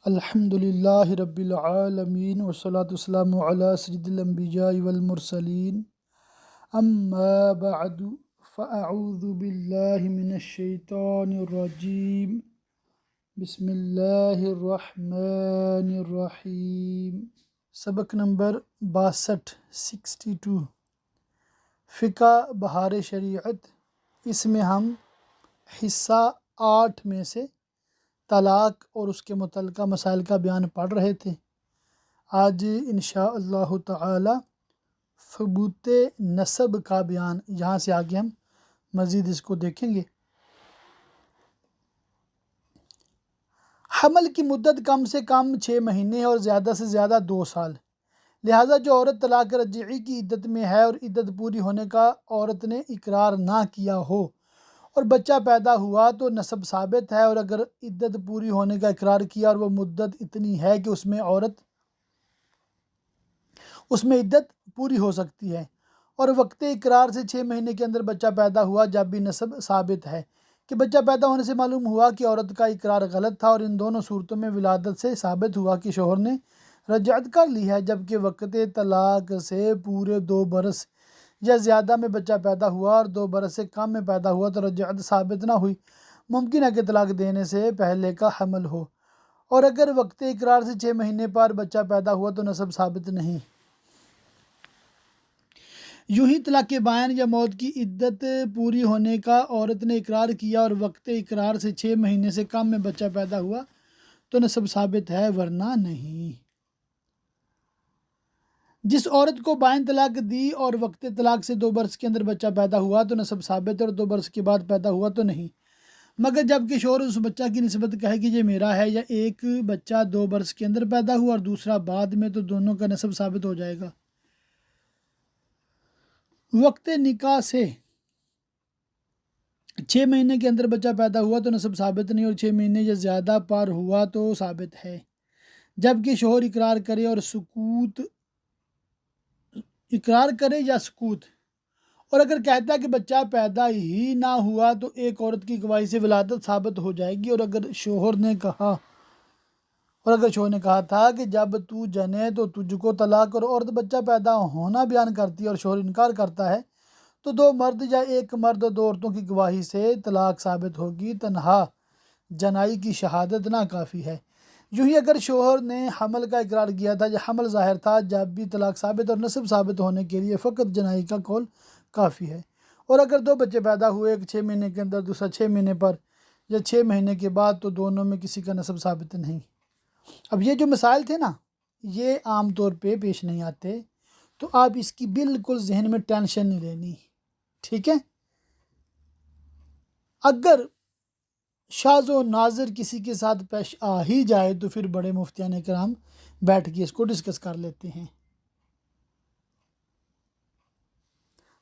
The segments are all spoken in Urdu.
الحمد للہ رب العالمین والصلاة والسلام علی سید الانبیاء والمرسلین اما بعد فاعوذ باللہ من الشیطان الرجیم بسم اللہ الرحمن الرحیم۔ سبق نمبر 62 فقہ بہار شریعت۔ اس میں ہم حصہ 8 میں سے طلاق اور اس کے متعلقہ مسائل کا بیان پڑھ رہے تھے۔ آج انشاءاللہ تعالی ثبوت نسب کا بیان، یہاں سے آگے ہم مزید اس کو دیکھیں گے۔ حمل کی مدت کم سے کم 6 مہینے اور زیادہ سے زیادہ 2 سال، لہٰذا جو عورت طلاق رجعی کی عدت میں ہے اور عدت پوری ہونے کا عورت نے اقرار نہ کیا ہو اور بچہ پیدا ہوا تو نسب ثابت ہے، اور اگر عدت پوری ہونے کا اقرار کیا اور وہ مدت اتنی ہے کہ اس میں عدت پوری ہو سکتی ہے اور وقت اقرار سے 6 مہینے کے اندر بچہ پیدا ہوا، جب بھی نسب ثابت ہے کہ بچہ پیدا ہونے سے معلوم ہوا کہ عورت کا اقرار غلط تھا، اور ان دونوں صورتوں میں ولادت سے ثابت ہوا کہ شوہر نے رجعت کر لی ہے، جبکہ وقت طلاق سے پورے 2 برس یا زیادہ میں بچہ پیدا ہوا اور 2 برس سے کم میں پیدا ہوا تو رجعت ثابت نہ ہوئی۔ ممکن ہے کہ طلاق دینے سے پہلے کا حمل ہو، اور اگر وقت اقرار سے 6 مہینے پر بچہ پیدا ہوا تو نسب ثابت نہیں۔ یوں ہی طلاق بائن یا موت کی عدت پوری ہونے کا عورت نے اقرار کیا اور وقت اقرار سے 6 مہینے سے کم میں بچہ پیدا ہوا تو نسب ثابت ہے، ورنہ نہیں۔ جس عورت کو بائن طلاق دی اور وقت طلاق سے 2 برس کے اندر بچہ پیدا ہوا تو نسب ثابت ہے، اور 2 برس کے بعد پیدا ہوا تو نہیں، مگر جب کہ شوہر اس بچہ کی نسبت کہے کہ یہ میرا ہے، یا ایک بچہ 2 برس کے اندر پیدا ہوا اور دوسرا بعد میں، تو دونوں کا نسب ثابت ہو جائے گا۔ وقت نکاح سے 6 مہینے کے اندر بچہ پیدا ہوا تو نسب ثابت نہیں، اور 6 مہینے یا زیادہ پار ہوا تو ثابت ہے، جبکہ شوہر اقرار کرے یا سکوت، اور اگر کہتا ہے کہ بچہ پیدا ہی نہ ہوا تو ایک عورت کی گواہی سے ولادت ثابت ہو جائے گی، اور اگر شوہر نے کہا تھا کہ جب تو جنے تو تجھ کو طلاق، اور عورت بچہ پیدا ہونا بیان کرتی ہے اور شوہر انکار کرتا ہے، تو 2 مرد یا ایک مرد اور 2 عورتوں کی گواہی سے طلاق ثابت ہوگی، تنہا جنائی کی شہادت نہ کافی ہے۔ یوں ہی اگر شوہر نے حمل کا اقرار کیا تھا یا حمل ظاہر تھا، جب بھی طلاق ثابت اور نسب ثابت ہونے کے لیے فقط جنائی کا قول کافی ہے، اور اگر 2 بچے پیدا ہوئے، ایک 6 مہینے کے اندر دوسرا 6 مہینے پر یا 6 مہینے کے بعد، تو دونوں میں کسی کا نسب ثابت نہیں۔ اب یہ جو مسائل تھے نا، یہ عام طور پہ پیش نہیں آتے، تو آپ اس کی بالکل ذہن میں ٹینشن نہیں لینی، ٹھیک ہے؟ اگر شاذ و ناظر کسی کے ساتھ پیش آ ہی جائے تو پھر بڑے مفتیان کرام بیٹھ کے اس کو ڈسکس کر لیتے ہیں۔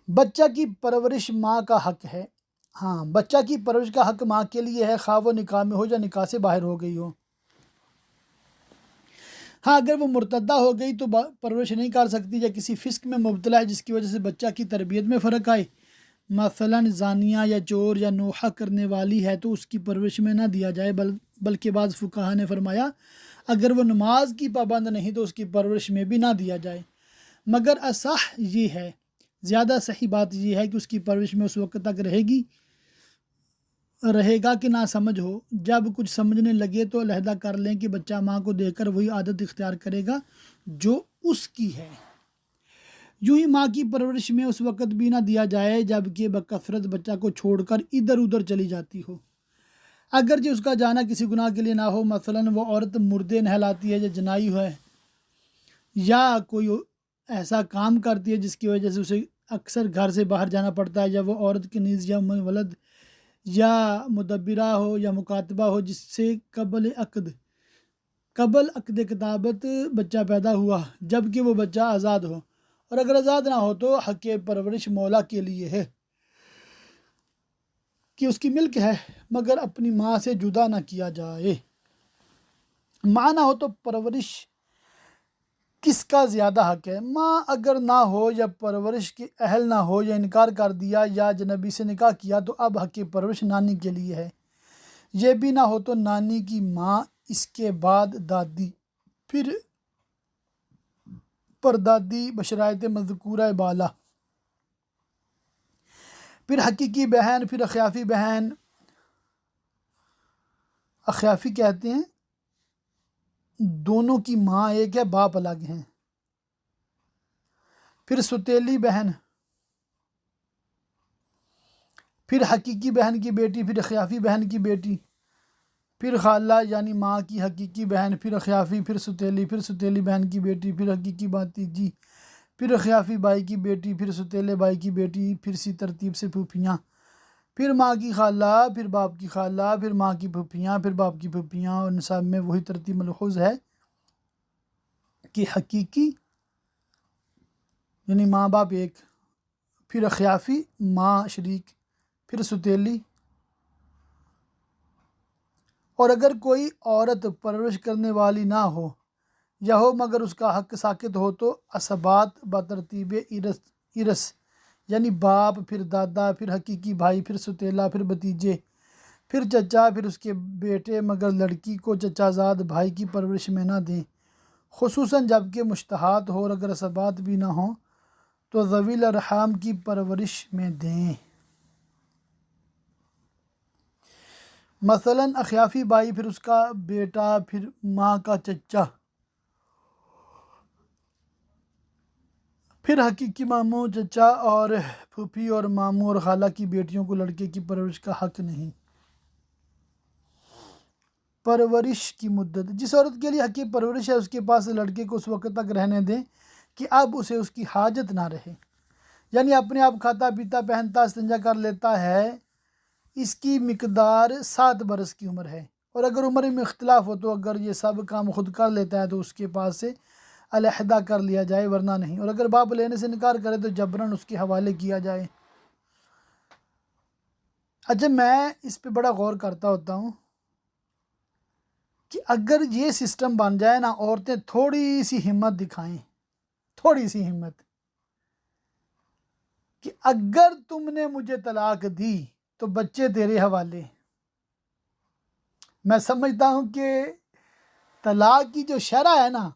بچہ کی پرورش ماں کا حق ہے۔ ہاں، بچہ کی پرورش کا حق ماں کے لیے ہے، خواہ وہ نکاح میں ہو یا نکاح سے باہر ہو گئی ہو۔ ہاں، اگر وہ مرتدہ ہو گئی تو پرورش نہیں کر سکتی، یا کسی فسق میں مبتلا ہے جس کی وجہ سے بچہ کی تربیت میں فرق آئے، مثلا زانیہ یا چور یا نوحہ کرنے والی ہے، تو اس کی پرورش میں نہ دیا جائے، بلکہ بعض فقہا نے فرمایا اگر وہ نماز کی پابند نہیں تو اس کی پرورش میں بھی نہ دیا جائے، مگر اصح یہ ہے، زیادہ صحیح بات یہ ہے کہ اس کی پرورش میں اس وقت تک رہے گا کہ نہ سمجھ ہو، جب کچھ سمجھنے لگے تو علیحدہ کر لیں کہ بچہ ماں کو دیکھ کر وہی عادت اختیار کرے گا جو اس کی ہے۔ یوں ہی ماں کی پرورش میں اس وقت بھی نہ دیا جائے جب کہ بکثرت بچہ کو چھوڑ کر ادھر ادھر چلی جاتی ہو، اگرچہ اس کا جانا کسی گناہ کے لیے نہ ہو، مثلا وہ عورت مردے نہلاتی ہے یا جنائی ہے، یا کوئی ایسا کام کرتی ہے جس کی وجہ سے اسے اکثر گھر سے باہر جانا پڑتا ہے، یا وہ عورت کی نیز یا ولد یا مدبرہ ہو یا مکاتبہ ہو جس سے قبل عقد کتابت بچہ پیدا ہوا، جبکہ وہ بچہ آزاد ہو، اور اگر آزاد نہ ہو تو حق پرورش مولا کے لیے ہے کہ اس کی ملک ہے، مگر اپنی ماں سے جدا نہ کیا جائے۔ ماں نہ ہو تو پرورش کس کا زیادہ حق ہے؟ ماں اگر نہ ہو یا پرورش کی اہل نہ ہو یا انکار کر دیا یا اجنبی سے نکاح کیا تو اب حق پرورش نانی کے لیے ہے۔ یہ بھی نہ ہو تو نانی کی ماں اس کے بعد دادی، پھر پردادی بشرائط مذکورہ بالا، پھر حقیقی بہن، پھر اخیافی بہن. اخیافی کہتے ہیں دونوں کی ماں ایک ہے، باپ الگ ہیں. پھر ستیلی بہن، پھر حقیقی بہن کی بیٹی، پھر اخیافی بہن کی بیٹی، پھر خالہ یعنی ماں کی حقیقی بہن، پھر اخیافی، پھر ستیلی بہن کی بیٹی، پھر حقیقی بھتیجی، پھر اخیافی بھائی کی بیٹی، پھر ستیلے بھائی کی بیٹی، پھر اسی ترتیب سے پھوپھیاں، پھر ماں کی خالہ، پھر باپ کی خالہ، پھر ماں کی پھوپھیاں، پھر باپ کی پھوپھیاں. اور نصاب میں وہی ترتیب ملحوظ ہے کہ حقیقی یعنی ماں باپ ایک، پھر اخیافی ماں شریک، پھر ستیلی. اور اگر کوئی عورت پرورش کرنے والی نہ ہو یا ہو مگر اس کا حق ساقط ہو تو اسبات بترتیب ارث یعنی باپ، پھر دادا، پھر حقیقی بھائی، پھر ستیلا، پھر بھتیجے، پھر چچا، پھر اس کے بیٹے مگر لڑکی کو چچا زاد بھائی کی پرورش میں نہ دیں، خصوصاً جب کہ مشتہات ہو. اور اگر اسبات بھی نہ ہوں تو ذوی الارحام کی پرورش میں دیں. مثلاً اخیافی بھائی، پھر اس کا بیٹا، پھر ماں کا چچا، پھر حقیقی ماموں، چچا اور پھوپھی اور ماموں اور خالہ کی بیٹیوں کو لڑکے کی پرورش کا حق نہیں. پرورش کی مدت، جس عورت کے لیے حق پرورش ہے اس کے پاس لڑکے کو اس وقت تک رہنے دیں کہ اب اسے اس کی حاجت نہ رہے، یعنی اپنے آپ کھاتا پیتا پہنتا استنجا کر لیتا ہے. اس کی مقدار 7 برس کی عمر ہے. اور اگر عمر میں اختلاف ہو تو اگر یہ سب کام خود کر لیتا ہے تو اس کے پاس سے علیحدہ کر لیا جائے ورنہ نہیں. اور اگر باپ لینے سے انکار کرے تو جبراً اس کے حوالے کیا جائے. اچھا، میں اس پہ بڑا غور کرتا ہوتا ہوں کہ اگر یہ سسٹم بن جائے نا، عورتیں تھوڑی سی ہمت دکھائیں، تھوڑی سی ہمت کہ اگر تم نے مجھے طلاق دی تو بچے تیرے حوالے. میں سمجھتا ہوں کہ طلاق کی جو شرح ہے نا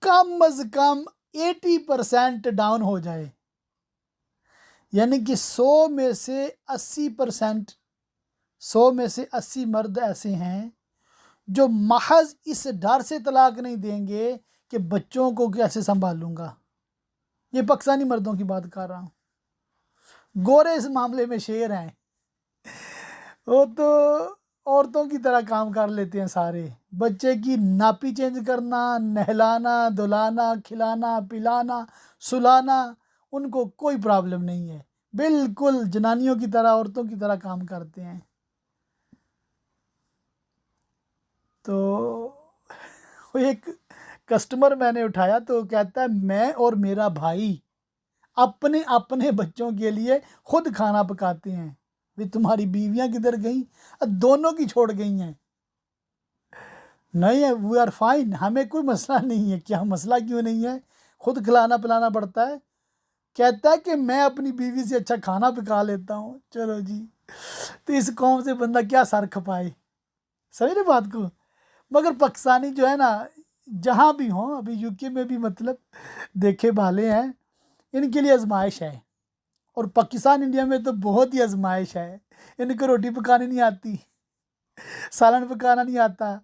کم از کم 80% ڈاؤن ہو جائے، یعنی کہ 100 میں سے 80%، 100 میں سے 80 مرد ایسے ہیں جو محض اس ڈر سے طلاق نہیں دیں گے کہ بچوں کو کیسے سنبھالوں گا. یہ پاکستانی مردوں کی بات کر رہا ہوں. گورے اس معاملے میں شیر ہیں، وہ تو عورتوں کی طرح کام کر لیتے ہیں سارے. بچے کی ناپی چینج کرنا، نہلانا، دھلانا، کھلانا، پلانا، سلانا، ان کو کوئی پرابلم نہیں ہے. بالکل جنانیوں کی طرح، عورتوں کی طرح کام کرتے ہیں. تو وہ ایک کسٹمر میں نے اٹھایا تو کہتا ہے میں اور میرا بھائی اپنے اپنے بچوں کے لیے خود کھانا پکاتے ہیں. بھی تمہاری بیویاں کدھر گئیں؟ دونوں کی چھوڑ گئی ہیں. نہیں ہے، وی آر فائن، ہمیں کوئی مسئلہ نہیں ہے. کیا مسئلہ کیوں نہیں ہے؟ خود کھلانا پلانا پڑتا ہے. کہتا ہے کہ میں اپنی بیوی سے اچھا کھانا پکا لیتا ہوں. چلو جی، تو اس قوم سے بندہ کیا سر کھپائے؟ سمجھ رہے بات کو؟ مگر پاکستانی جو ہے نا، جہاں بھی ہوں، ابھی یو کے میں بھی مطلب دیکھے بھالے ہیں، ان کے لیے آزمائش ہے. اور پاکستان انڈیا میں تو بہت ہی آزمائش ہے. ان کو روٹی پکانی نہیں آتی، سالن پکانا نہیں آتا،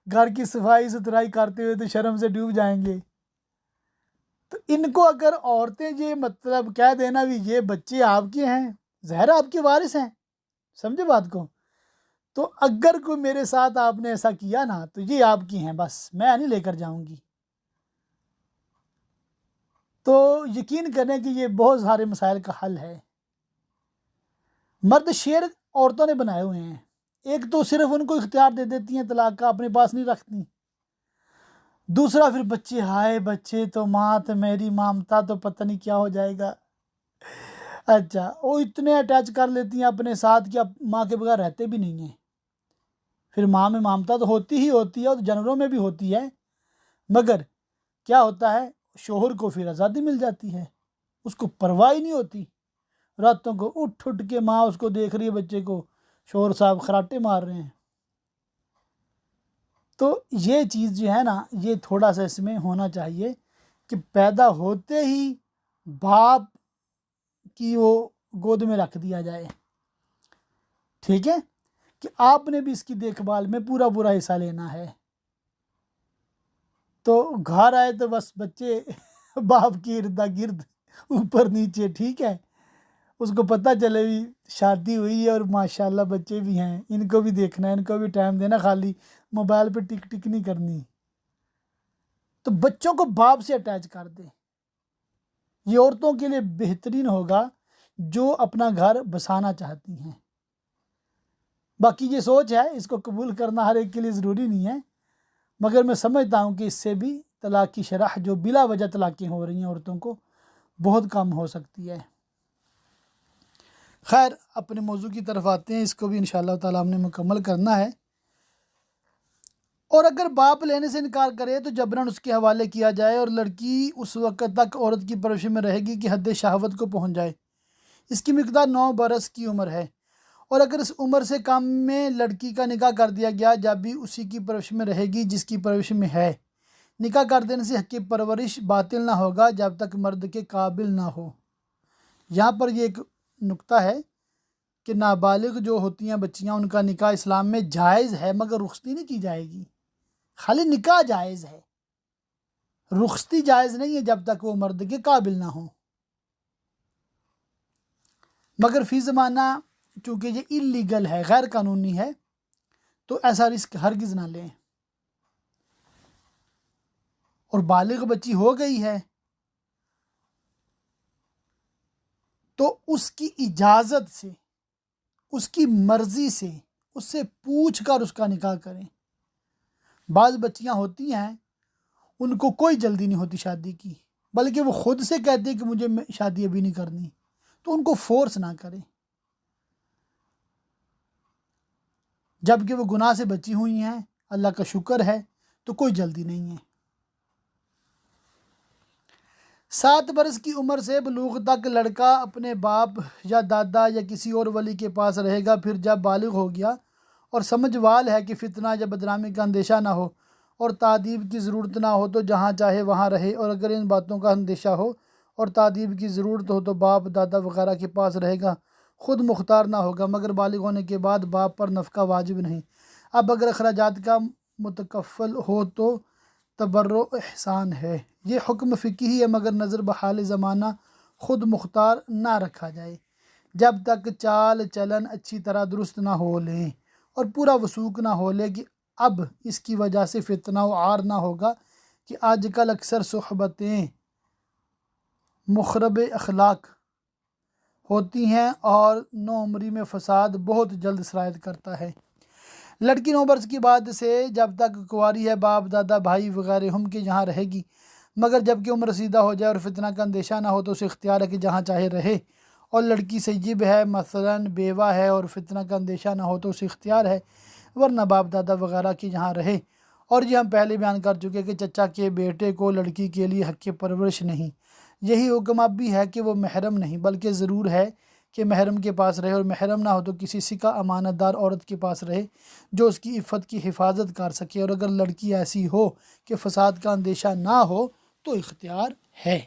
گھر کی صفائی ستھرائی کرتے ہوئے تو شرم سے ڈوب جائیں گے. تو ان کو اگر عورتیں یہ مطلب کہہ دینا بھی یہ بچے آپ کے ہیں، ظاہر آپ کے وارث ہیں، سمجھے بات کو؟ تو اگر کوئی میرے ساتھ آپ نے ایسا کیا نا تو یہ آپ کی ہیں، بس میں نہیں لے کر جاؤں گی. تو یقین کریں کہ یہ بہت سارے مسائل کا حل ہے. مرد شیر عورتوں نے بنائے ہوئے ہیں. ایک تو صرف ان کو اختیار دے دیتی ہیں طلاق کا، اپنے پاس نہیں رکھتی. دوسرا پھر بچے، ہائے بچے تو ماں تو میری مامتا تو پتہ نہیں کیا ہو جائے گا. اچھا، وہ اتنے اٹیچ کر لیتی ہیں اپنے ساتھ کہ اب ماں کے بغیر رہتے بھی نہیں ہیں. پھر ماں میں مامتا تو ہوتی ہی ہوتی ہے اور جانوروں میں بھی ہوتی ہے، مگر کیا ہوتا ہے شوہر کو پھر آزادی مل جاتی ہے، اس کو پرواہ ہی نہیں ہوتی. راتوں کو اٹھ کے ماں اس کو دیکھ رہی ہے، بچے کو، شوہر صاحب خراٹے مار رہے ہیں. تو یہ چیز جو ہے نا، یہ تھوڑا سا اس میں ہونا چاہیے کہ پیدا ہوتے ہی باپ کی وہ گود میں رکھ دیا جائے، ٹھیک ہے، کہ آپ نے بھی اس کی دیکھ بھال میں پورا حصہ لینا ہے۔ تو گھر آئے تو بس بچے باپ کی ارد گرد اوپر نیچے، ٹھیک ہے، اس کو پتہ چلے بھی شادی ہوئی ہے اور ماشاءاللہ بچے بھی ہیں، ان کو بھی دیکھنا ہے، ان کو بھی ٹائم دینا، خالی موبائل پہ ٹک ٹک نہیں کرنی۔ تو بچوں کو باپ سے اٹیچ کر دے، یہ عورتوں کے لیے بہترین ہوگا جو اپنا گھر بسانا چاہتی ہیں۔ باقی یہ سوچ ہے، اس کو قبول کرنا ہر ایک کے لیے ضروری نہیں ہے، مگر میں سمجھتا ہوں کہ اس سے بھی طلاق کی شرح جو بلا وجہ طلاقیں ہو رہی ہیں عورتوں کو، بہت کم ہو سکتی ہے۔ خیر، اپنے موضوع کی طرف آتے ہیں، اس کو بھی انشاءاللہ تعالیٰ ہم نے مکمل کرنا ہے۔ اور اگر باپ لینے سے انکار کرے تو جبراً اس کے حوالے کیا جائے، اور لڑکی اس وقت تک عورت کی پرورش میں رہے گی کہ حد شہوت کو پہنچ جائے۔ اس کی مقدار 9 برس کی عمر ہے، اور اگر اس عمر سے کم میں لڑکی کا نکاح کر دیا گیا، جب بھی اسی کی پرورش میں رہے گی جس کی پرورش میں ہے۔ نکاح کر دینے سے حق کی پرورش باطل نہ ہوگا جب تک مرد کے قابل نہ ہو۔ یہاں پر یہ ایک نقطہ ہے کہ نابالغ جو ہوتی ہیں بچیاں، ان کا نکاح اسلام میں جائز ہے، مگر رخصتی نہیں کی جائے گی۔ خالی نکاح جائز ہے، رخصتی جائز نہیں ہے جب تک وہ مرد کے قابل نہ ہوں۔ مگر فی زمانہ چونکہ یہ اللیگل ہے، غیر قانونی ہے، تو ایسا رسک ہرگز نہ لیں۔ اور بالغ بچی ہو گئی ہے تو اس کی اجازت سے، اس کی مرضی سے، اس سے پوچھ کر اس کا نکاح کریں۔ بعض بچیاں ہوتی ہیں ان کو کوئی جلدی نہیں ہوتی شادی کی، بلکہ وہ خود سے کہتے ہیں کہ مجھے شادی ابھی نہیں کرنی، تو ان کو فورس نہ کریں، جبکہ وہ گناہ سے بچی ہوئی ہیں، اللہ کا شکر ہے، تو کوئی جلدی نہیں ہے۔ 7 برس کی عمر سے بلوغ تک لڑکا اپنے باپ یا دادا یا کسی اور ولی کے پاس رہے گا۔ پھر جب بالغ ہو گیا اور سمجھ وال ہے کہ فتنہ یا بدنامی کا اندیشہ نہ ہو اور تادیب کی ضرورت نہ ہو تو جہاں چاہے وہاں رہے، اور اگر ان باتوں کا اندیشہ ہو اور تادیب کی ضرورت ہو تو باپ دادا وغیرہ کے پاس رہے گا، خود مختار نہ ہوگا، مگر بالغ ہونے کے بعد باپ پر نفقہ واجب نہیں۔ اب اگر اخراجات کا متکفل ہو تو تبرع احسان ہے۔ یہ حکم فقہی ہے، مگر نظر بحال زمانہ خود مختار نہ رکھا جائے جب تک چال چلن اچھی طرح درست نہ ہو لیں اور پورا وثوق نہ ہو لے کہ اب اس کی وجہ سے فتنہ و عار نہ ہوگا، کہ آج کل اکثر صحبتیں مخرب اخلاق ہوتی ہیں اور نوعمری میں فساد بہت جلد سرایت کرتا ہے۔ لڑکی 9 برس کی بعد سے جب تک کنواری ہے باپ دادا بھائی وغیرہ ہم کے یہاں رہے گی، مگر جب کہ عمر رسیدہ ہو جائے اور فتنہ کا اندیشہ نہ ہو تو اسے اختیار ہے کہ جہاں چاہے رہے۔ اور لڑکی سیب ہے، مثلاً بیوہ ہے، اور فتنہ کا اندیشہ نہ ہو تو اسے اختیار ہے، ورنہ باپ دادا وغیرہ کے یہاں رہے۔ اور یہ ہم پہلے بیان کر چکے کہ چچا کے بیٹے کو لڑکی کے لیے حق پرورش نہیں۔ یہی حکم اب بھی ہے کہ وہ محرم نہیں، بلکہ ضرور ہے کہ محرم کے پاس رہے، اور محرم نہ ہو تو کسی سکہ امانت دار عورت کے پاس رہے جو اس کی عفت کی حفاظت کر سکے، اور اگر لڑکی ایسی ہو کہ فساد کا اندیشہ نہ ہو تو اختیار ہے۔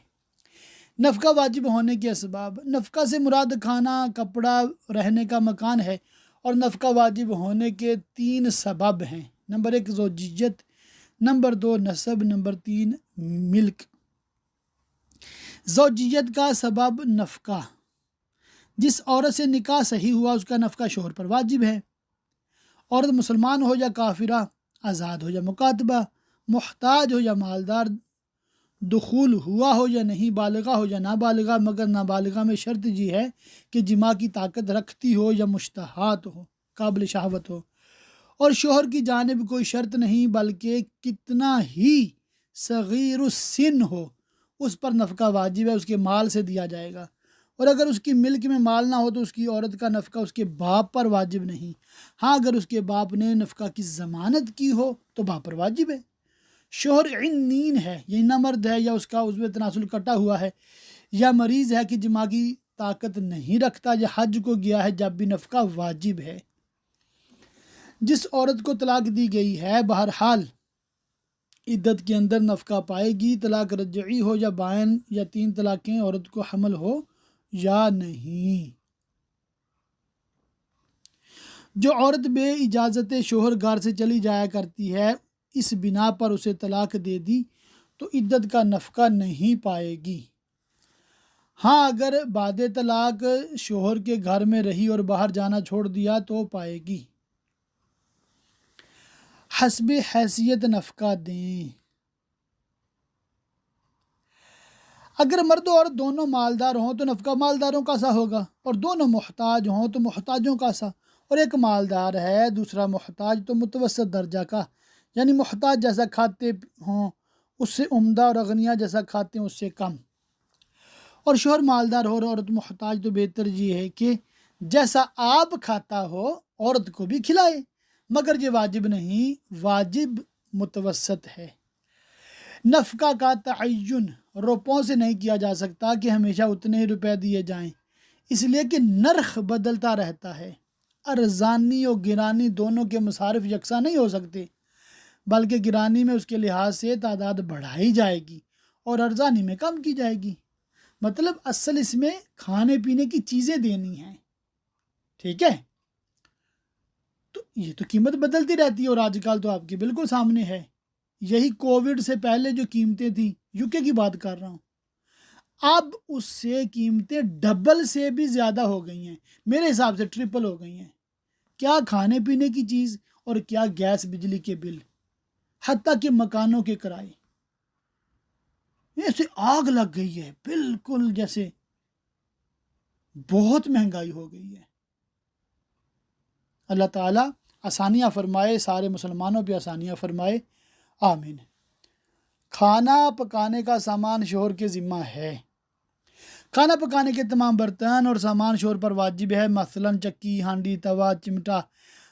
نفقہ واجب ہونے کے اسباب۔ نفقہ سے مراد کھانا، کپڑا، رہنے کا مکان ہے، اور نفقہ واجب ہونے کے 3 سبب ہیں۔ نمبر 1 زوجیت، نمبر 2 نسب، نمبر 3 ملک۔ زوجیت کا سبب نفقہ۔ جس عورت سے نکاح صحیح ہوا اس کا نفقہ شوہر پر واجب ہے۔ عورت مسلمان ہو یا کافرہ، آزاد ہو یا مکاتبہ، محتاج ہو یا مالدار، دخول ہوا ہو یا نہیں، بالغہ ہو یا نابالغہ، مگر نابالغہ میں شرط یہ ہے کہ جماع کی طاقت رکھتی ہو یا مشتہات ہو، قابل شہوت ہو۔ اور شوہر کی جانب کوئی شرط نہیں، بلکہ کتنا ہی صغیر السن ہو اس پر نفقہ واجب ہے، اس کے مال سے دیا جائے گا۔ اور اگر اس کی ملک میں مال نہ ہو تو اس کی عورت کا نفقہ اس کے باپ پر واجب نہیں۔ ہاں اگر اس کے باپ نے نفقہ کی ضمانت کی ہو تو باپ پر واجب ہے۔ شوہر عنین ہے، یہ نہ مرد ہے، یا اس کا عضو تناسل کٹا ہوا ہے، یا مریض ہے کہ جماع کی طاقت نہیں رکھتا، یا حج کو گیا ہے، جب بھی نفقہ واجب ہے۔ جس عورت کو طلاق دی گئی ہے بہرحال عدت کے اندر نفقہ پائے گی، طلاق رجعی ہو یا بائن یا 3 طلاقیں عورت کو حمل ہو یا نہیں۔ جو عورت بے اجازت شوہر گھر سے چلی جایا کرتی ہے، اس بنا پر اسے طلاق دے دی تو عدت کا نفقہ نہیں پائے گی۔ ہاں اگر بعد طلاق شوہر کے گھر میں رہی اور باہر جانا چھوڑ دیا تو پائے گی۔ حسب حیثیت نفقہ دیں۔ اگر مرد و عورت دونوں مالدار ہوں تو نفقہ مالداروں کا سا ہوگا، اور دونوں محتاج ہوں تو محتاجوں کا سا، اور ایک مالدار ہے دوسرا محتاج تو متوسط درجہ کا، یعنی محتاج جیسا کھاتے ہوں اس سے عمدہ، اور اغنیاء جیسا کھاتے ہیں اس سے کم۔ اور شوہر مالدار ہو اور عورت محتاج تو بہتر یہ ہے کہ جیسا آپ کھاتا ہو عورت کو بھی کھلائے، مگر یہ واجب نہیں، واجب متوسط ہے۔ نفقہ کا تعین روپوں سے نہیں کیا جا سکتا کہ ہمیشہ اتنے ہی روپے دیے جائیں، اس لیے کہ نرخ بدلتا رہتا ہے۔ ارزانی اور گرانی دونوں کے مصارف یکساں نہیں ہو سکتے، بلکہ گرانی میں اس کے لحاظ سے تعداد بڑھائی جائے گی اور ارزانی میں کم کی جائے گی۔ مطلب اصل اس میں کھانے پینے کی چیزیں دینی ہیں، ٹھیک ہے؟ تو یہ تو قیمت بدلتی رہتی ہے، اور آج کل تو آپ کے بالکل سامنے ہے، یہی کووڈ سے پہلے جو قیمتیں تھیں، UK کی بات کر رہا ہوں، اب اس سے قیمتیں ڈبل سے بھی زیادہ ہو گئی ہیں، میرے حساب سے ٹرپل ہو گئی ہیں۔ کیا کھانے پینے کی چیز اور کیا گیس بجلی کے بل، حتیٰ کہ مکانوں کے کرائے، ایسے آگ لگ گئی ہے، بالکل جیسے بہت مہنگائی ہو گئی ہے۔ اللہ تعالیٰ آسانیاں فرمائے، سارے مسلمانوں پہ آسانیاں فرمائے، آمین۔ کھانا پکانے کا سامان شوہر کے ذمہ ہے۔ کھانا پکانے کے تمام برتن اور سامان شوہر پر واجب ہے، مثلاً چکی، ہانڈی، توا، چمٹا،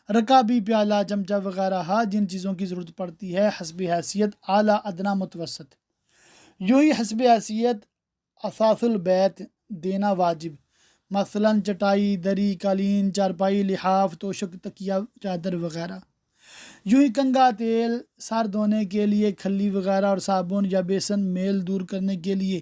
رکابی، پیالہ، چمچہ وغیرہ، جن چیزوں کی ضرورت پڑتی ہے حسب حیثیت اعلیٰ، ادنا، متوسط۔ یوں ہی حسب حیثیت اثاث البیت دینا واجب، مثلاً چٹائی، دری، قالین، چارپائی، لحاف، توشک، تکیہ، چادر وغیرہ۔ یوں ہی کنگھا تیل، سر دھونے کے لیے کھلی وغیرہ، اور صابن یا بیسن میل دور کرنے کے لیے،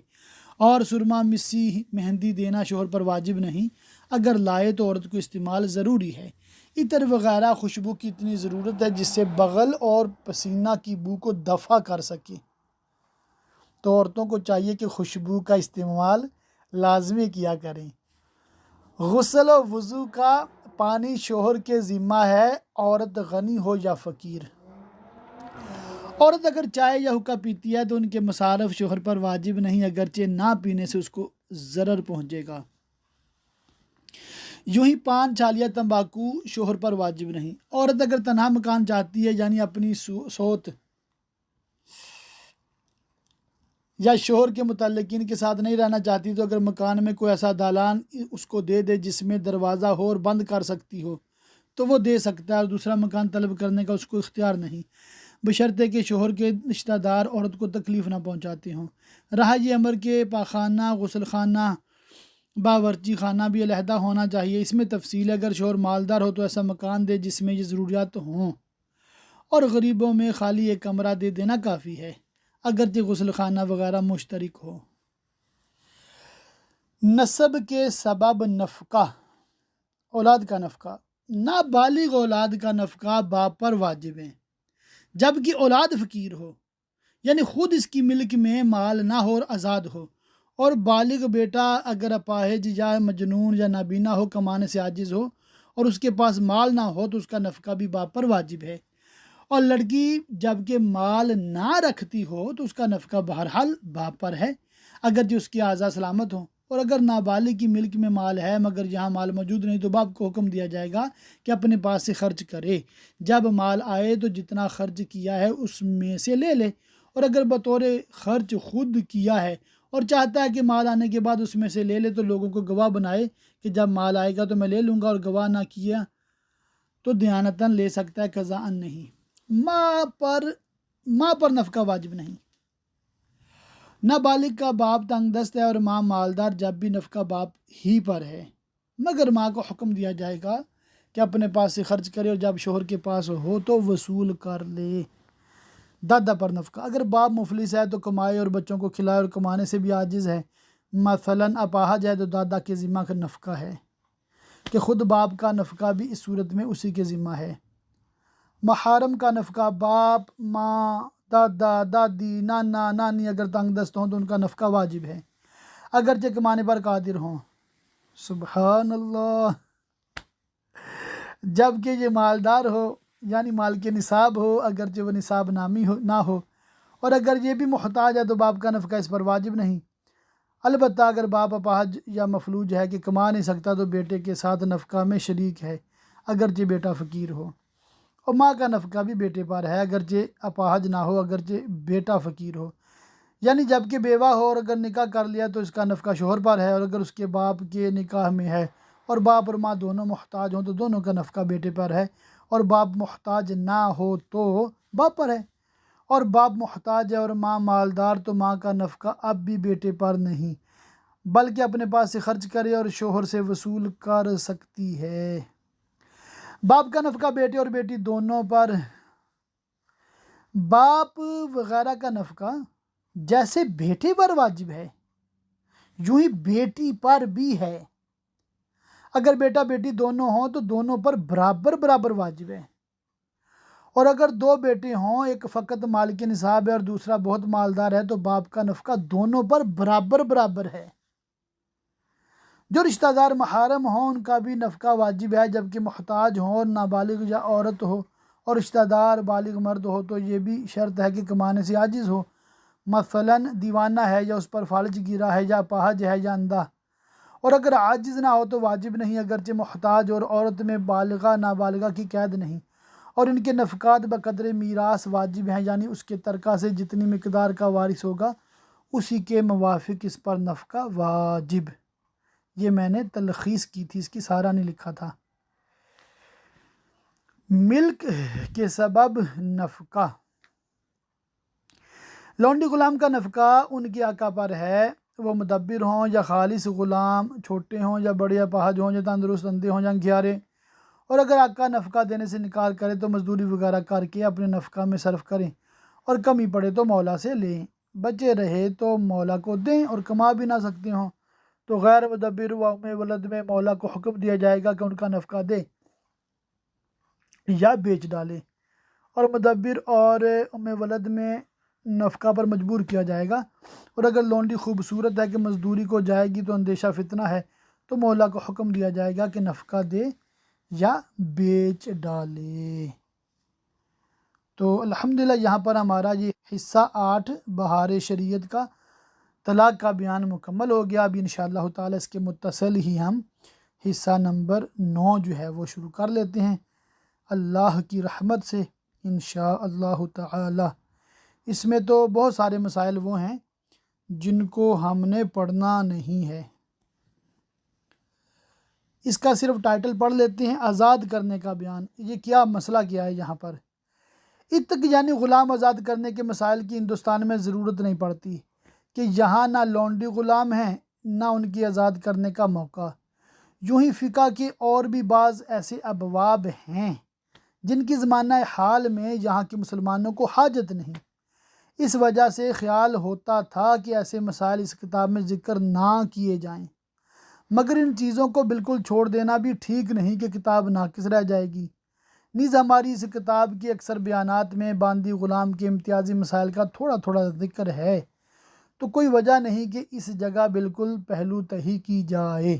اور سرما، مسی، مہندی دینا شوہر پر واجب نہیں، اگر لائے تو عورت کو استعمال ضروری ہے۔ عطر وغیرہ خوشبو کی اتنی ضرورت ہے جس سے بغل اور پسینہ کی بو کو دفع کر سکے، تو عورتوں کو چاہیے کہ خوشبو کا استعمال لازمی کیا کریں۔ غسل و وضو کا پانی شوہر کے ذمہ ہے، عورت غنی ہو یا فقیر۔ عورت اگر چائے یا حقہ پیتی ہے تو ان کے مصارف شوہر پر واجب نہیں، اگرچہ نہ پینے سے اس کو ضرر پہنچے گا۔ یوں ہی پان، چھالیہ، تمباکو شوہر پر واجب نہیں۔ عورت اگر تنہا مکان چاہتی ہے، یعنی اپنی سوت یا شوہر کے متعلقین کے ساتھ نہیں رہنا چاہتی، تو اگر مکان میں کوئی ایسا دالان اس کو دے دے جس میں دروازہ ہو اور بند کر سکتی ہو تو وہ دے سکتا ہے، اور دوسرا مکان طلب کرنے کا اس کو اختیار نہیں، بشرطے کہ شوہر کے رشتہ دار عورت کو تکلیف نہ پہنچاتے ہوں۔ رہا یہ امر کے پاخانہ، غسل خانہ، باورچی خانہ بھی علیحدہ ہونا چاہیے، اس میں تفصیل ہے۔ اگر شوہر مالدار ہو تو ایسا مکان دے جس میں یہ ضروریات ہوں، اور غریبوں میں خالی ایک کمرہ دے دینا کافی ہے، اگرچہ غسل خانہ وغیرہ مشترک ہو۔ نسب کے سبب نفقہ، اولاد کا نفقہ، نابالغ اولاد کا نفقہ باپ پر واجب ہے، جبکہ اولاد فقیر ہو، یعنی خود اس کی ملک میں مال نہ ہو اور آزاد ہو، اور بالغ بیٹا اگر اپاہج یا مجنون یا نابینا ہو، کمانے سے عاجز ہو اور اس کے پاس مال نہ ہو تو اس کا نفقہ بھی باپ پر واجب ہے، اور لڑکی جب کہ مال نہ رکھتی ہو تو اس کا نفقہ بہرحال باپ پر ہے، اگر جو اس کی اعضاء سلامت ہوں۔ اور اگر نابالغ کی ملک میں مال ہے مگر یہاں مال موجود نہیں تو باپ کو حکم دیا جائے گا کہ اپنے پاس سے خرچ کرے، جب مال آئے تو جتنا خرچ کیا ہے اس میں سے لے لے، اور اگر بطور خرچ خود کیا ہے اور چاہتا ہے کہ مال آنے کے بعد اس میں سے لے لے تو لوگوں کو گواہ بنائے کہ جب مال آئے گا تو میں لے لوں گا، اور گواہ نہ کیا تو دیانتاً لے سکتا ہے، قضاءً نہیں۔ ماں پر نفقہ واجب نہیں۔ نابالغ کا باپ تنگ دست ہے اور ماں مالدار، جب بھی نفقہ باپ ہی پر ہے، مگر ماں کو حکم دیا جائے گا کہ اپنے پاس سے خرچ کرے اور جب شوہر کے پاس ہو تو وصول کر لے۔ دادا پر نفقہ، اگر باپ مفلس ہے تو کمائے اور بچوں کو کھلائے اور کمانے سے بھی عاجز ہے، مثلاً اپاہج ہے، تو دادا کے ذمہ کا نفقہ ہے کہ خود باپ کا نفقہ بھی اس صورت میں اسی کے ذمہ ہے۔ محارم کا نفقہ، باپ، ماں، دادا، دادی، نانا، نانی اگر تنگ دست ہوں تو ان کا نفقہ واجب ہے اگرچہ کمانے پر قادر ہوں۔ سبحان اللہ، جب کہ یہ مالدار ہو یعنی مال کے نصاب ہو اگرچہ وہ نصاب نامی نہ ہو، اور اگر یہ بھی محتاج ہے تو باپ کا نفقہ اس پر واجب نہیں۔ البتہ اگر باپ اپاہج یا مفلوج ہے کہ کما نہیں سکتا تو بیٹے کے ساتھ نفقہ میں شریک ہے اگرچہ بیٹا فقیر ہو، اور ماں کا نفقہ بھی بیٹے پر ہے اگرچہ اپاہج نہ ہو اگرچہ بیٹا فقیر ہو، یعنی جب کہ بیوہ ہو اور اگر نکاح کر لیا تو اس کا نفقہ شوہر پر ہے، اور اگر اس کے باپ کے نکاح میں ہے اور باپ اور ماں دونوں محتاج ہوں تو دونوں کا نفقہ بیٹے پر ہے، اور باپ محتاج نہ ہو تو باپ پر ہے، اور باپ محتاج ہے اور ماں مالدار تو ماں کا نفقہ اب بھی بیٹے پر نہیں بلکہ اپنے پاس سے خرچ کرے اور شوہر سے وصول کر سکتی ہے۔ باپ کا نفقہ بیٹے اور بیٹی دونوں پر، باپ وغیرہ کا نفقہ جیسے بیٹے پر واجب ہے یوں ہی بیٹی پر بھی ہے۔ اگر بیٹا بیٹی دونوں ہوں تو دونوں پر برابر برابر واجب ہے، اور اگر دو بیٹے ہوں، ایک فقط مال کے نصاب ہے اور دوسرا بہت مالدار ہے، تو باپ کا نفقہ دونوں پر برابر برابر ہے۔ جو رشتہ دار محارم ہوں ان کا بھی نفقہ واجب ہے، جبکہ محتاج ہوں اور نابالغ یا عورت ہو اور رشتہ دار بالغ مرد ہو تو یہ بھی شرط ہے کہ کمانے سے عاجز ہو، مثلاً دیوانہ ہے یا اس پر فالج گرا ہے یا اپاہج ہے یا اندھا، اور اگر عاجز نہ ہو تو واجب نہیں اگرچہ محتاج اور عورت میں بالغہ نابالغہ کی قید نہیں، اور ان کے نفقات بقدر میراث واجب ہیں، یعنی اس کے ترکہ سے جتنی مقدار کا وارث ہوگا اسی کے موافق اس پر نفقہ واجب۔ یہ میں نے تلخیص کی تھی، اس کی سارا نہیں لکھا تھا۔ ملک کے سبب نفقہ، لونڈی غلام کا نفقہ ان کے آقا پر ہے، وہ مدبر ہوں یا خالص غلام، چھوٹے ہوں یا بڑے، اپاہج ہوں یا تندرست، اندھے ہوں یا گھیارے، اور اگر آقا نفقہ دینے سے انکار کرے تو مزدوری وغیرہ کر کے اپنے نفقہ میں صرف کریں، اور کمی پڑے تو مولا سے لیں، بچے رہے تو مولا کو دیں، اور کما بھی نہ سکتے ہوں تو غیر مدبر و ام ولد میں مولا کو حکم دیا جائے گا کہ ان کا نفقہ دے یا بیچ ڈالے، اور مدبر اور ام ولد میں نفقہ پر مجبور کیا جائے گا، اور اگر لونڈی خوبصورت ہے کہ مزدوری کو جائے گی تو اندیشہ فتنہ ہے تو مولا کو حکم دیا جائے گا کہ نفقہ دے یا بیچ ڈالے۔ تو الحمدللہ یہاں پر ہمارا یہ حصہ 8 بہار شریعت کا طلاق کا بیان مکمل ہو گیا۔ اب انشاءاللہ تعالی اس کے متصل ہی ہم حصہ نمبر 9 جو ہے وہ شروع کر لیتے ہیں اللہ کی رحمت سے انشاءاللہ تعالی۔ اس میں تو بہت سارے مسائل وہ ہیں جن کو ہم نے پڑھنا نہیں ہے، اس کا صرف ٹائٹل پڑھ لیتے ہیں، آزاد کرنے کا بیان۔ یہ کیا مسئلہ کیا ہے یہاں پر؟ عتق یعنی غلام آزاد کرنے کے مسائل کی ہندوستان میں ضرورت نہیں پڑتی کہ یہاں نہ لونڈی غلام ہیں نہ ان کی آزاد کرنے کا موقع۔ یوں ہی فقہ کے اور بھی بعض ایسے ابواب ہیں جن کی زمانہ حال میں یہاں کے مسلمانوں کو حاجت نہیں، اس وجہ سے خیال ہوتا تھا کہ ایسے مسائل اس کتاب میں ذکر نہ کیے جائیں، مگر ان چیزوں کو بالکل چھوڑ دینا بھی ٹھیک نہیں کہ کتاب ناقص رہ جائے گی۔ نیز ہماری اس کتاب کے اکثر بیانات میں باندی غلام کے امتیازی مسائل کا تھوڑا تھوڑا ذکر ہے، تو کوئی وجہ نہیں کہ اس جگہ بالکل پہلو تہی کی جائے،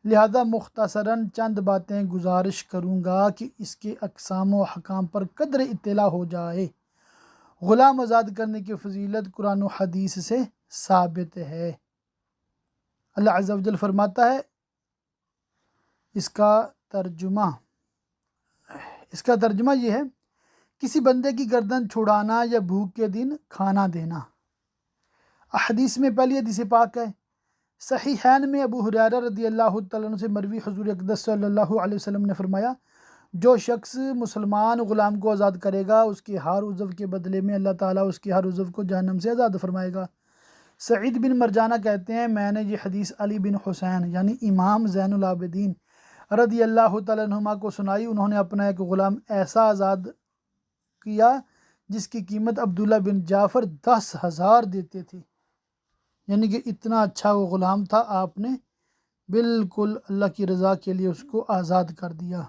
لہذا مختصراً چند باتیں گزارش کروں گا کہ اس کے اقسام و احکام پر قدر اطلاع ہو جائے۔ غلام آزاد کرنے کی فضیلت قرآن و حدیث سے ثابت ہے۔ اللہ عز و جل فرماتا ہے، اس کا ترجمہ یہ ہے، کسی بندے کی گردن چھڑانا یا بھوک کے دن کھانا دینا۔ احادیث میں پہلی حدیث پاک ہے، صحیحین میں ابو ہریرہ رضی اللہ تعالیٰ عنہ سے مروی، حضور اقدس صلی اللہ علیہ وسلم نے فرمایا، جو شخص مسلمان غلام کو آزاد کرے گا اس کے ہر عضو کے بدلے میں اللہ تعالیٰ اس کے ہر عضو کو جہنم سے آزاد فرمائے گا۔ سعید بن مرجانہ کہتے ہیں، میں نے یہ حدیث علی بن حسین یعنی امام زین العابدین رضی اللہ تعالیٰ عنہما کو سنائی، انہوں نے اپنا ایک غلام ایسا آزاد کیا جس کی قیمت عبداللہ بن جعفر 10,000 دیتے تھے، یعنی کہ اتنا اچھا وہ غلام تھا، آپ نے بالکل اللہ کی رضا کے لیے اس کو آزاد کر دیا۔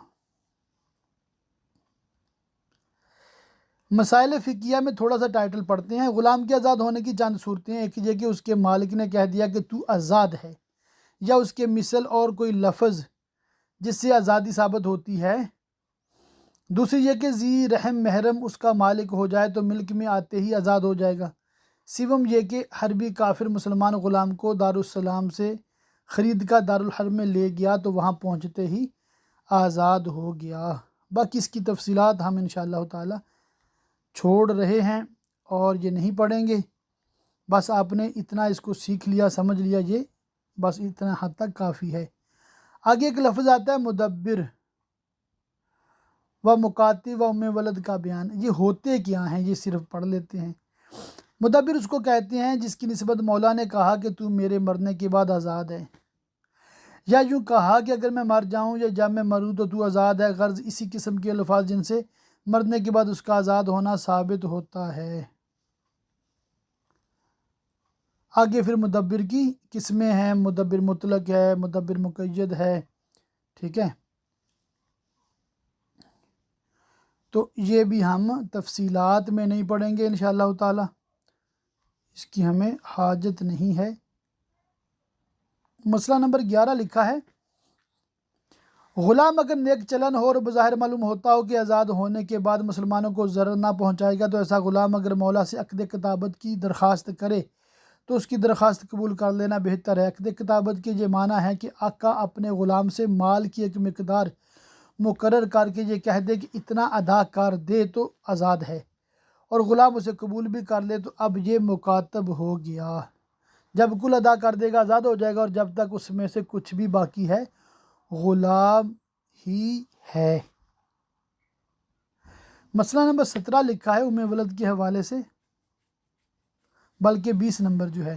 مسائل فقیہ میں تھوڑا سا ٹائٹل پڑھتے ہیں۔ غلام کے آزاد ہونے کی چند صورتیں، ایک یہ کہ اس کے مالک نے کہہ دیا کہ تو آزاد ہے، یا اس کے مثل اور کوئی لفظ جس سے آزادی ثابت ہوتی ہے۔ دوسری یہ کہ ذی رحم محرم اس کا مالک ہو جائے تو ملک میں آتے ہی آزاد ہو جائے گا۔ سوم یہ کہ حربی کافر مسلمان غلام کو دارالسلام سے خرید کا دارالحرب میں لے گیا تو وہاں پہنچتے ہی آزاد ہو گیا۔ باقی اس کی تفصیلات ہم انشاءاللہ تعالی چھوڑ رہے ہیں اور یہ نہیں پڑھیں گے، بس آپ نے اتنا اس کو سیکھ لیا، سمجھ لیا، یہ بس اتنا حد تک کافی ہے۔ آگے ایک لفظ آتا ہے مدبر و مکاتب و ام ولد کا بیان۔ یہ ہوتے کیا ہیں یہ صرف پڑھ لیتے ہیں۔ مدبر اس کو کہتے ہیں جس کی نسبت مولا نے کہا کہ تو میرے مرنے کے بعد آزاد ہے، یا یوں کہا کہ اگر میں مر جاؤں یا جب میں مروں تو آزاد ہے، غرض اسی قسم کے الفاظ جن سے مرنے کے بعد اس کا آزاد ہونا ثابت ہوتا ہے۔ آگے پھر مدبر کی قسمیں ہیں، مدبر مطلق ہے، مدبر مقید ہے، ٹھیک ہے، تو یہ بھی ہم تفصیلات میں نہیں پڑھیں گے انشاءاللہ تعالی، اس کی ہمیں حاجت نہیں ہے۔ مسئلہ نمبر 11 لکھا ہے، غلام اگر نیک چلن ہو اور بظاہر معلوم ہوتا ہو کہ آزاد ہونے کے بعد مسلمانوں کو ضرر نہ پہنچائے گا تو ایسا غلام اگر مولا سے عقد کتابت کی درخواست کرے تو اس کی درخواست قبول کر لینا بہتر ہے۔ عقد کتابت کے یہ معنی ہے کہ آقا اپنے غلام سے مال کی ایک مقدار مقرر کر کے یہ کہہ دے کہ اتنا ادا کر دے تو آزاد ہے، اور غلام اسے قبول بھی کر لے تو اب یہ مکاتب ہو گیا۔ جب کل ادا کر دے گا آزاد ہو جائے گا، اور جب تک اس میں سے کچھ بھی باقی ہے غلام ہی ہے۔ مسئلہ نمبر 17 لکھا ہے ام ولد کے حوالے سے، بلکہ 20 نمبر جو ہے۔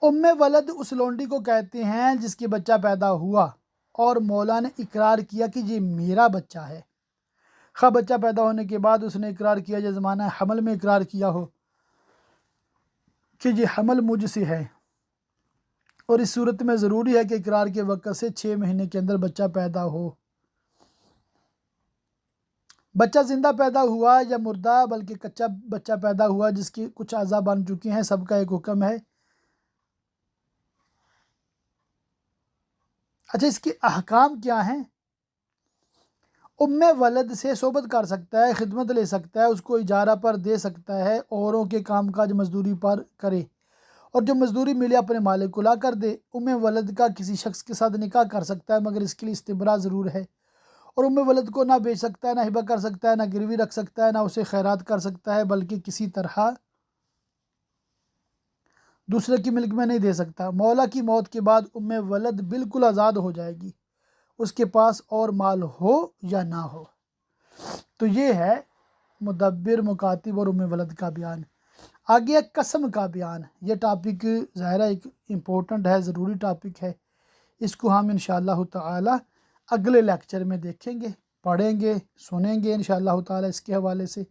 ام ولد اس لونڈی کو کہتے ہیں جس کے بچہ پیدا ہوا اور مولا نے اقرار کیا کہ یہ میرا بچہ ہے، خواہ بچہ پیدا ہونے کے بعد اس نے اقرار کیا یا زمانہ حمل میں اقرار کیا ہو کہ یہ حمل مجھ سے ہے، اور اس صورت میں ضروری ہے کہ اقرار کے وقت سے 6 مہینے کے اندر بچہ پیدا ہو۔ بچہ زندہ پیدا ہوا یا مردہ، بلکہ کچا بچہ پیدا ہوا جس کے کچھ اعضاء بن چکے ہیں، سب کا ایک حکم ہے۔ اچھا، اس کے احکام کیا ہیں؟ ام ولد سے صحبت کر سکتا ہے، خدمت لے سکتا ہے، اس کو اجارہ پر دے سکتا ہے، اوروں کے کام کاج مزدوری پر کرے، اور جو مزدوری ملے اپنے مالک کو لا کر دے۔ ام ولد کا کسی شخص کے ساتھ نکاح کر سکتا ہے، مگر اس کے لیے استبراء ضرور ہے، اور ام ولد کو نہ بیچ سکتا ہے، نہ ہبہ کر سکتا ہے، نہ گروی رکھ سکتا ہے، نہ اسے خیرات کر سکتا ہے، بلکہ کسی طرح دوسرے کی ملک میں نہیں دے سکتا۔ مولا کی موت کے بعد ام ولد بالکل آزاد ہو جائے گی، اس کے پاس اور مال ہو یا نہ ہو۔ تو یہ ہے مدبر، مکاتب اور ام ولد کا بیان۔ آگے ایک قسم کا بیان، یہ ٹاپک ظاہرہ ایک امپورٹنٹ ہے، ضروری ٹاپک ہے، اس کو ہم انشاءاللہ تعالی اگلے لیکچر میں دیکھیں گے، پڑھیں گے، سنیں گے انشاءاللہ تعالی اس کے حوالے سے،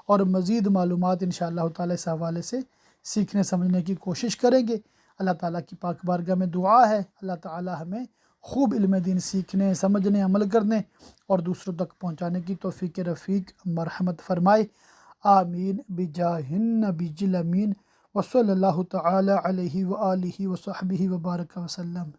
اور مزید معلومات انشاءاللہ تعالی اس حوالے سے سیکھنے سمجھنے کی کوشش کریں گے۔ اللہ تعالیٰ کی پاک بارگاہ میں دعا ہے اللہ تعالیٰ ہمیں خوب علم دین سیکھنے، سمجھنے، عمل کرنے اور دوسروں تک پہنچانے کی توفیق رفیق مرحمت فرمائے، آمین بجاہ النبی الامین، وصلی اللہ تعالی علیہ وآلہ وصحبہ وبارک وسلم۔